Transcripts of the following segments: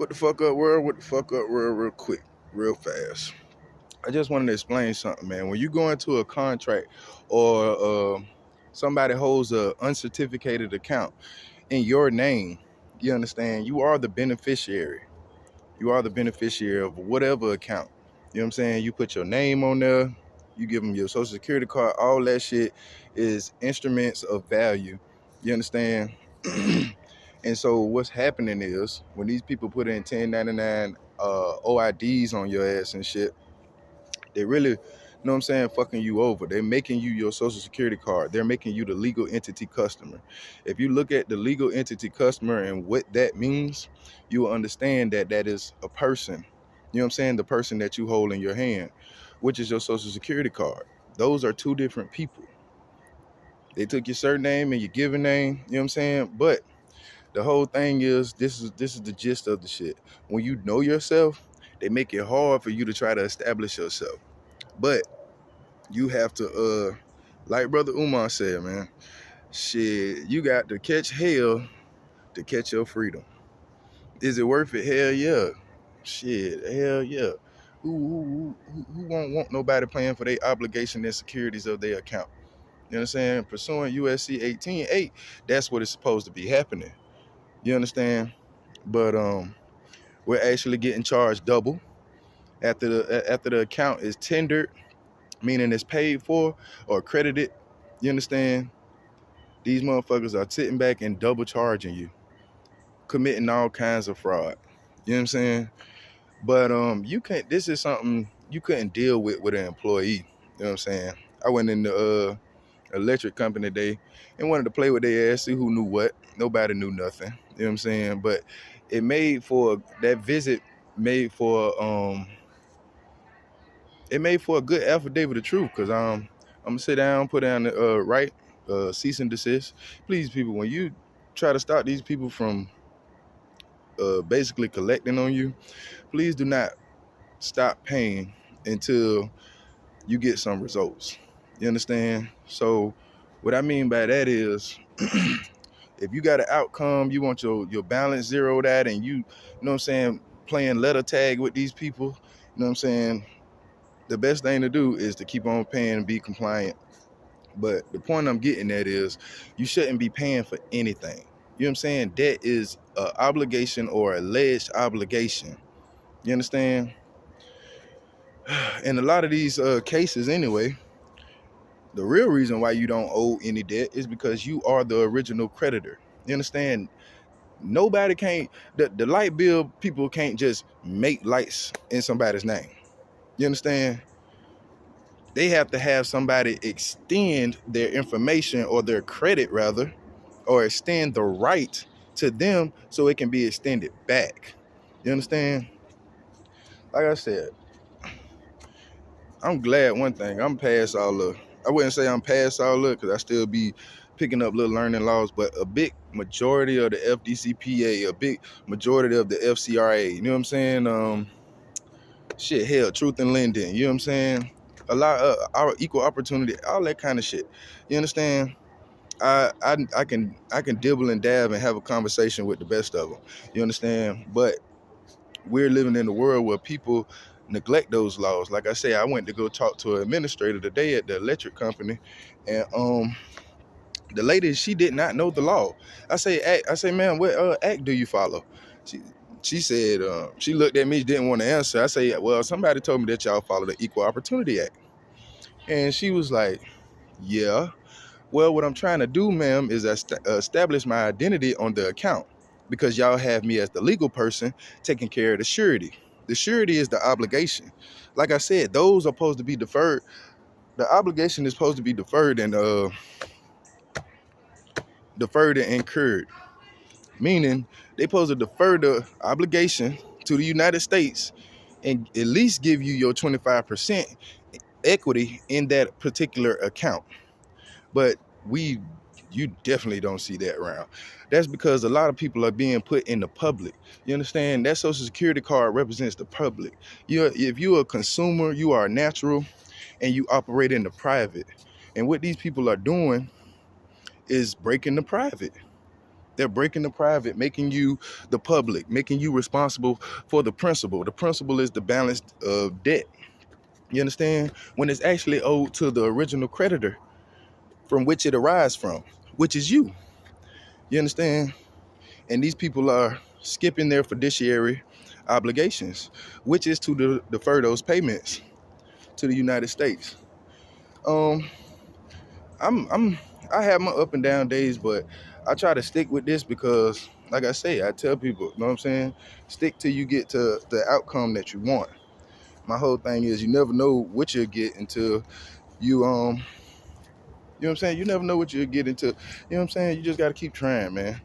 What the fuck up, world? What the fuck up, world? Real quick, real fast. I just wanted to explain something, man. When you go into a contract or somebody holds a uncertificated account in your name, you understand? You are the beneficiary. You are the beneficiary of whatever account. You know what I'm saying? You put your name on there. You give them your social security card. All that shit is instruments of value. You understand? And so what's happening is when these people put in 1099 OIDs on your ass and shit, they really, you know what I'm saying, fucking you over. They're making you your social security card. They're making you the legal entity customer. If you look at the legal entity customer and what that means, you will understand that that is a person. You know what I'm saying? The person that you hold in your hand, which is your social security card. Those are two different people. They took your surname and your given name, you know what I'm saying? But the whole thing is this is the gist of the shit. When you know yourself, they make it hard for you to try to establish yourself. But you have to like Brother Umar said, man, shit, you got to catch hell to catch your freedom. Is it worth it? Hell yeah. Shit, hell yeah. Who won't want nobody paying for their obligation and securities of their account? You know what I'm saying? Pursuing USC 18.8, that's what is supposed to be happening. You understand? But we're actually getting charged double after the account is tendered, meaning it's paid for or credited. You understand? These motherfuckers are sitting back and double charging you, committing all kinds of fraud. You know what I'm saying? But you can't. This is something you couldn't deal with an employee. You know what I'm saying? I went in the electric company today and wanted to play with their ass, see who knew what. Nobody knew nothing. You know what I'm saying? But it made for that visit made for it made for a good affidavit of truth, because I'm gonna sit down, put down the right cease and desist. Please, people, when you try to stop these people from basically collecting on you, please do not stop paying until you get some results. You understand? So what I mean by that is if you got an outcome, you want your balance zeroed out, and you know what I'm saying, playing letter tag with these people, you know what I'm saying, the best thing to do is to keep on paying and be compliant. But the point I'm getting at is you shouldn't be paying for anything. You know what I'm saying? Debt is an obligation or alleged obligation. You understand? In a lot of these cases anyway, the real reason why you don't owe any debt is because you are the original creditor. You understand? Nobody can't, the light bill people can't just make lights in somebody's name. You understand? They have to have somebody extend their information, or their credit rather, or extend the right to them so it can be extended back. You understand? Like I said, I'm glad one thing, I'm past all the, I wouldn't say I'm past all of it because I still be picking up little learning laws, but a big majority of the FDCPA, a big majority of the FCRA, you know what I'm saying? Shit, hell, truth in lending, you know what I'm saying? A lot of our equal opportunity, all that kind of shit. You understand? I can dibble and dab and have a conversation with the best of them. You understand? But we're living in a world where people neglect those laws. Like I say, I went to go talk to an administrator today at the electric company, and the lady, she did not know the law. I say, ma'am, what act do you follow? She said, she looked at me, didn't want to answer. I say, well, somebody told me that y'all follow the Equal Opportunity Act. And she was like, yeah. Well, what I'm trying to do, ma'am, is establish my identity on the account, because y'all have me as the legal person taking care of the surety. The surety is the obligation. Like I said, those are supposed to be deferred. The obligation is supposed to be deferred and incurred, meaning they supposed to defer the obligation to the United States and at least give you your 25% equity in that particular account. But you definitely don't see that around. That's because a lot of people are being put in the public. You understand? That social security card represents the public. If you're a consumer, you are natural, and you operate in the private. And what these people are doing is breaking the private. They're breaking the private, making you the public, making you responsible for the principal. The principal is the balance of debt. You understand? When it's actually owed to the original creditor from which it arises from, which is you. You understand? And these people are skipping their fiduciary obligations, which is to defer those payments to the United States. Um, I have my up and down days, but I try to stick with this because, like I say, I tell people, you know what I'm saying? Stick till you get to the outcome that you want. My whole thing is you never know what you'll get until you you know what I'm saying? You never know what you'll get into. You know what I'm saying? You just gotta keep trying, man.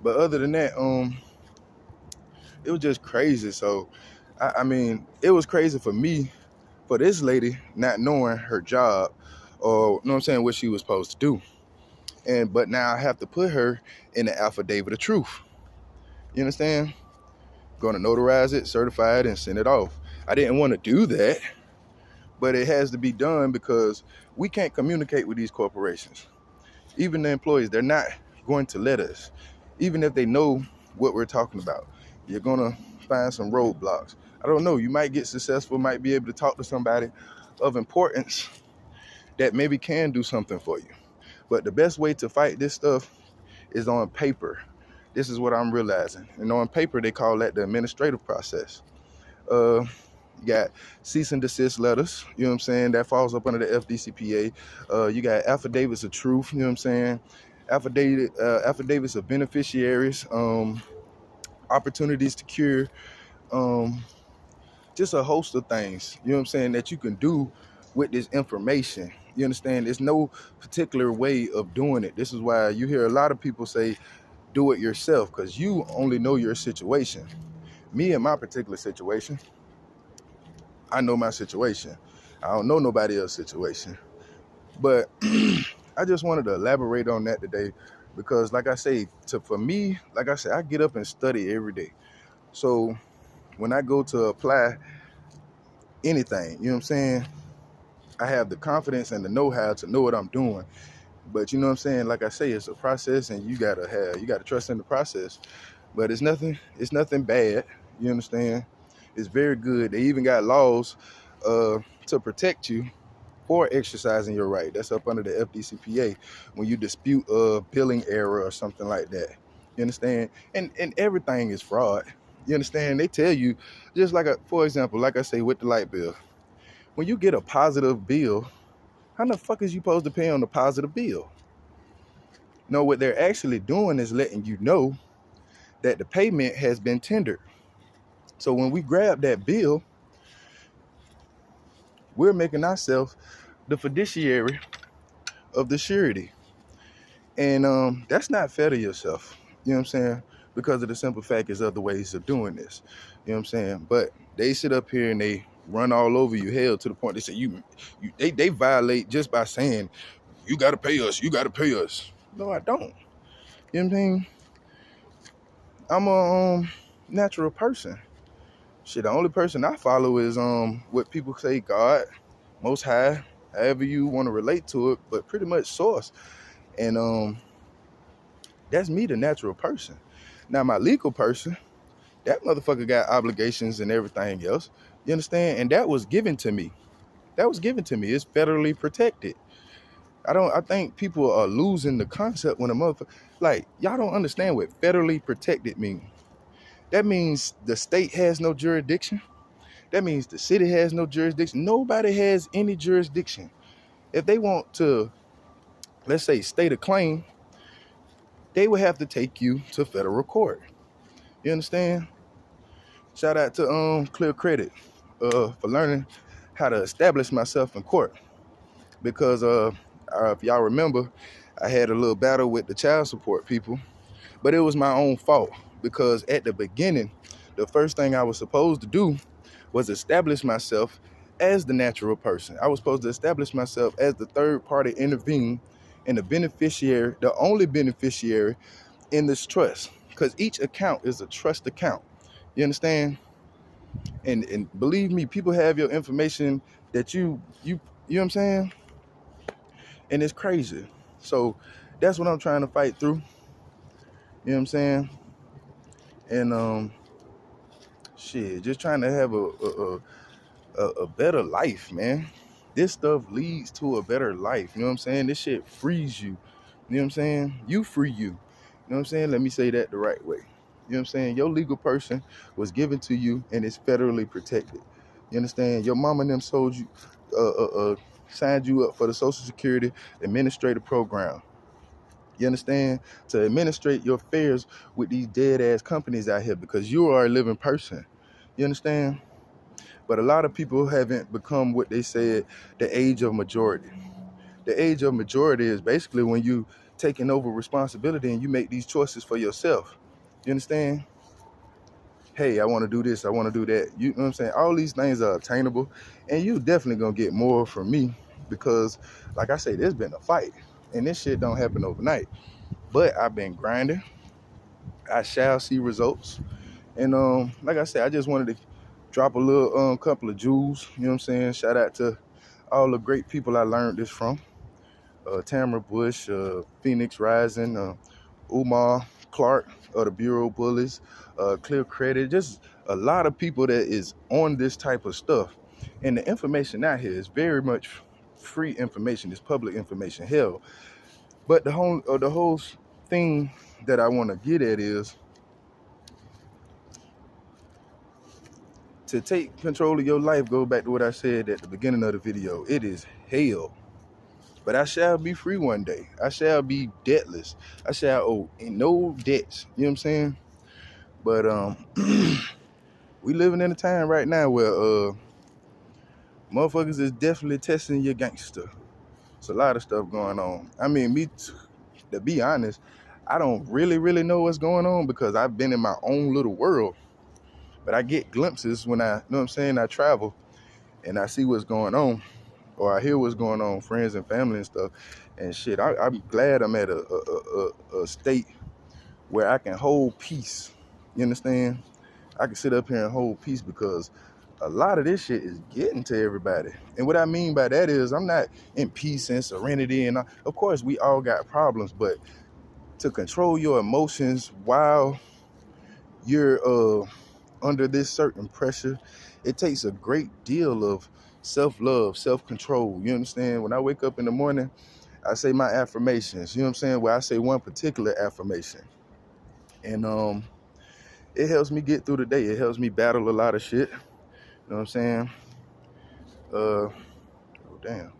But other than that, it was just crazy. So I mean, it was crazy for me, for this lady not knowing her job or, you know what I'm saying, what she was supposed to do. But now I have to put her in the affidavit of truth. You understand? Gonna notarize it, certify it, and send it off. I didn't want to do that, but it has to be done because we can't communicate with these corporations. Even the employees, they're not going to let us. Even if they know what we're talking about, you're gonna find some roadblocks. I don't know, you might get successful, might be able to talk to somebody of importance that maybe can do something for you. But the best way to fight this stuff is on paper. This is what I'm realizing. And on paper, they call that the administrative process. You got cease and desist letters, you know what I'm saying? That falls up under the FDCPA. You got affidavits of truth, you know what I'm saying? Affidavits of beneficiaries, opportunities to cure, just a host of things, you know what I'm saying, that you can do with this information. You understand? There's no particular way of doing it. This is why you hear a lot of people say, do it yourself, because you only know your situation. Me and my particular situation, I know my situation. I don't know nobody else's situation. But I just wanted to elaborate on that today because, like I say, for me, like I said, I get up and study every day. So when I go to apply anything, you know what I'm saying, I have the confidence and the know-how to know what I'm doing. But you know what I'm saying, like I say, it's a process, and you gotta trust in the process. But it's nothing bad. You understand? It's very good. They even got laws to protect you for exercising your right. That's up under the FDCPA when you dispute a billing error or something like that. You understand? And everything is fraud. You understand? They tell you, just like for example, like I say with the light bill, when you get a positive bill, how the fuck is you supposed to pay on the positive bill? No, what they're actually doing is letting you know that the payment has been tendered. So when we grab that bill, we're making ourselves the fiduciary of the surety. And that's not fair to yourself. You know what I'm saying? Because of the simple fact is other ways of doing this. You know what I'm saying? But they sit up here and they run all over you, hell, to the point they say they violate just by saying, you gotta pay us, you gotta pay us. No, I don't. You know what I'm saying? I'm a natural person. Shit, the only person I follow is what people say, God, Most High, however you want to relate to it, but pretty much source. And that's me, the natural person. Now my legal person, that motherfucker got obligations and everything else. You understand? And that was given to me. That was given to me. It's federally protected. I think people are losing the concept when a motherfucker, like, y'all don't understand what federally protected means. That means the state has no jurisdiction. That means the city has no jurisdiction. Nobody has any jurisdiction. If they want to, let's say, state a claim, they would have to take you to federal court. You understand? Shout out to Clear Credit for learning how to establish myself in court. Because if y'all remember, I had a little battle with the child support people, but it was my own fault because at the beginning, the first thing I was supposed to do was establish myself as the natural person. I was supposed to establish myself as the third party intervening and the beneficiary, the only beneficiary in this trust, because each account is a trust account. You understand? And believe me, people have your information that you know what I'm saying? And it's crazy. So that's what I'm trying to fight through. You know what I'm saying? And shit, just trying to have a better life, man. This stuff leads to a better life. You know what I'm saying? This shit frees you. You know what I'm saying? You free you. You know what I'm saying? Let me say that the right way. You know what I'm saying? Your legal person was given to you and it's federally protected. You understand? Your mama and them sold you, signed you up for the Social Security Administrative Program. You understand? To administrate your affairs with these dead ass companies out here because you are a living person. You understand? But a lot of people haven't become what they said the age of majority. The age of majority is basically when you taking over responsibility and you make these choices for yourself. You understand? Hey, I want to do this, I want to do that. You know what I'm saying? All these things are attainable, and you definitely gonna get more from me because, like I say, there's been a fight, and this shit don't happen overnight. But I've been grinding. I shall see results. And like I said, I just wanted to drop a little couple of jewels. You know what I'm saying? Shout out to all the great people I learned this from. Tamara Bush, Phoenix Rising, Umar Clark of the Bureau Bullies, Clear Credit, just a lot of people that is on this type of stuff. And the information out here is very much free information. It's public information. Hell, but the whole thing that I want to get at is to take control of your life. Go back to what I said at the beginning of the video. It is hell. But I shall be free one day. I shall be debtless. I shall owe no debts. You know what I'm saying? But we living in a time right now where motherfuckers is definitely testing your gangster. It's a lot of stuff going on. I mean, to be honest, I don't really know what's going on because I've been in my own little world. But I get glimpses when I, you know what I'm saying, I travel and I see what's going on, or I hear what's going on, friends and family and stuff. And shit, I'm glad I'm at a state where I can hold peace. You understand? I can sit up here and hold peace because a lot of this shit is getting to everybody. And what I mean by that is I'm not in peace and serenity. And of course, we all got problems, but to control your emotions while you're under this certain pressure, it takes a great deal of self-love, self-control. You understand? When I wake up in the morning, I say my affirmations. You know what I'm saying? Where I say one particular affirmation. And it helps me get through the day. It helps me battle a lot of shit. You know what I'm saying? Oh damn.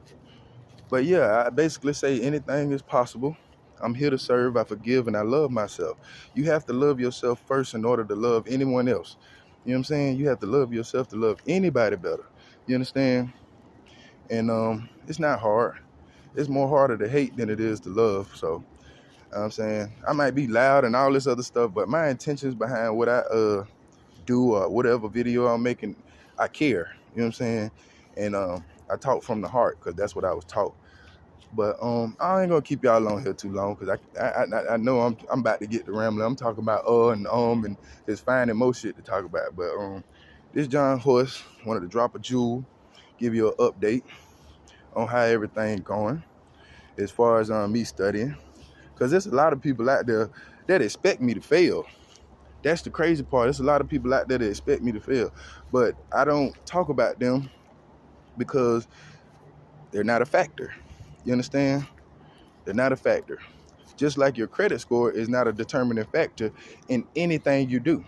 But yeah, I basically say anything is possible. I'm here to serve, I forgive, and I love myself. You have to love yourself first in order to love anyone else. You know what I'm saying? You have to love yourself to love anybody better. You understand? And it's not hard. It's more harder to hate than it is to love. So, you know what I'm saying? I might be loud and all this other stuff, but my intentions behind what I do or whatever video I'm making, I care. You know what I'm saying? And I talk from the heart because that's what I was taught. But I ain't gonna keep y'all on here too long because I know I'm about to get to rambling. I'm talking about and there's finding more shit to talk about. But this John Horse wanted to drop a jewel, give you an update on how everything going as far as me studying, because there's a lot of people out there that expect me to fail. That's the crazy part. There's a lot of people out there that expect me to fail, but I don't talk about them because they're not a factor. You understand? They're not a factor. Just like your credit score is not a determining factor in anything you do.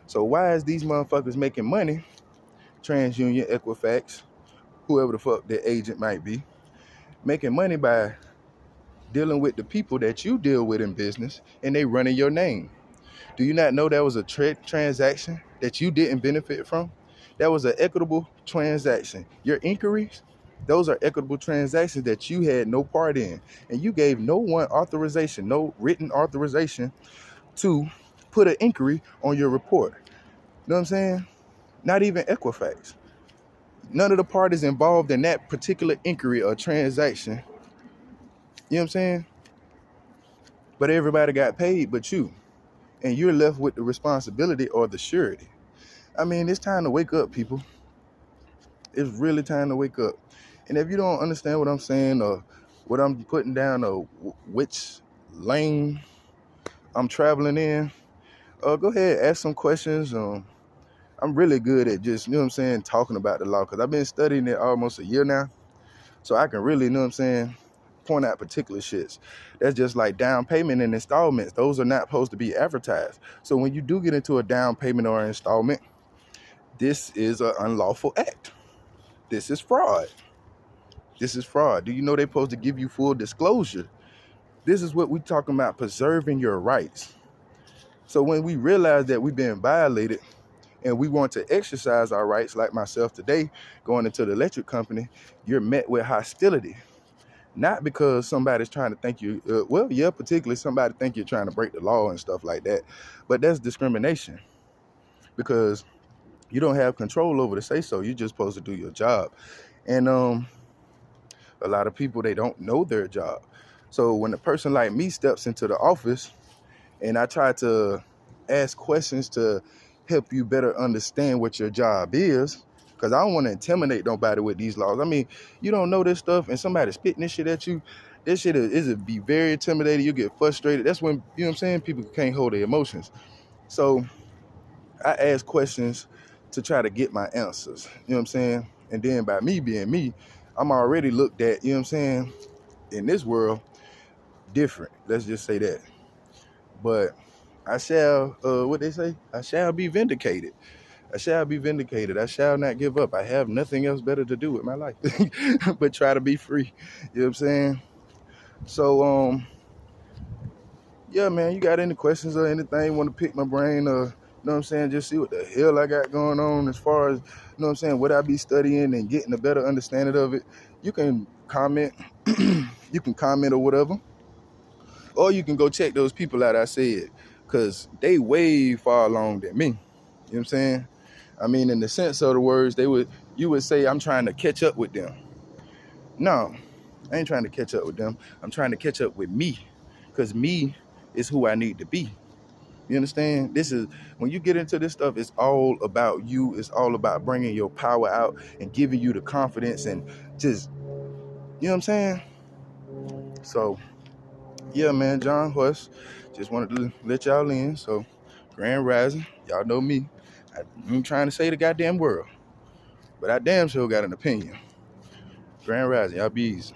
So why is these motherfuckers making money, TransUnion, Equifax, whoever the fuck their agent might be, making money by dealing with the people that you deal with in business and they running your name? Do you not know that was a transaction that you didn't benefit from? That was an equitable transaction. Your inquiries, those are equitable transactions that you had no part in. And you gave no one authorization, no written authorization to put an inquiry on your report. You know what I'm saying? Not even Equifax. None of the parties involved in that particular inquiry or transaction. You know what I'm saying? But everybody got paid but you. And you're left with the responsibility or the surety. I mean, it's time to wake up, people. It's really time to wake up. And if you don't understand what I'm saying or what I'm putting down or which lane I'm traveling in, go ahead, ask some questions. I'm really good at just, you know what I'm saying, talking about the law, because I've been studying it almost a year now. So I can really, you know what I'm saying, point out particular shits. That's just like down payment and installments. Those are not supposed to be advertised. So when you do get into a down payment or an installment, this is an unlawful act. This is fraud. This is fraud. Do you know they're supposed to give you full disclosure? This is what we're talking about, preserving your rights. So when we realize that we've been violated and we want to exercise our rights, like myself today, going into the electric company, you're met with hostility. Not because somebody's trying to think you, well, yeah, particularly somebody think you're trying to break the law and stuff like that, but that's discrimination, because you don't have control over the say-so. You're just supposed to do your job. And a lot of people, they don't know their job. So when a person like me steps into the office and I try to ask questions to help you better understand what your job is, because I don't want to intimidate nobody with these laws. I mean, you don't know this stuff and somebody spitting this shit at you, this shit is be very intimidating. You get frustrated. That's when, you know what I'm saying, people can't hold their emotions. So I ask questions to try to get my answers, you know what I'm saying? And then by me being me, I'm already looked at, you know what I'm saying, in this world, different. Let's just say that. But I shall, what they say? I shall be vindicated. I shall be vindicated. I shall not give up. I have nothing else better to do with my life but try to be free. You know what I'm saying? So, yeah, man, you got any questions or anything? Want to pick my brain or, you know what I'm saying, just see what the hell I got going on as far as, you know what I'm saying, what I be studying and getting a better understanding of it, you can comment. You can comment or whatever. Or you can go check those people out I said, because they way far along than me. You know what I'm saying? I mean, in the sense of the words, you would say I'm trying to catch up with them. No, I ain't trying to catch up with them. I'm trying to catch up with me, because me is who I need to be. You understand? This is, when you get into this stuff, it's all about you. It's all about bringing your power out and giving you the confidence and just, you know what I'm saying? So, yeah, man, John Huss, just wanted to let y'all in. So, Grand Rising, y'all know me. I ain't trying to say the goddamn world, but I damn sure got an opinion. Grand Rising, y'all be easy.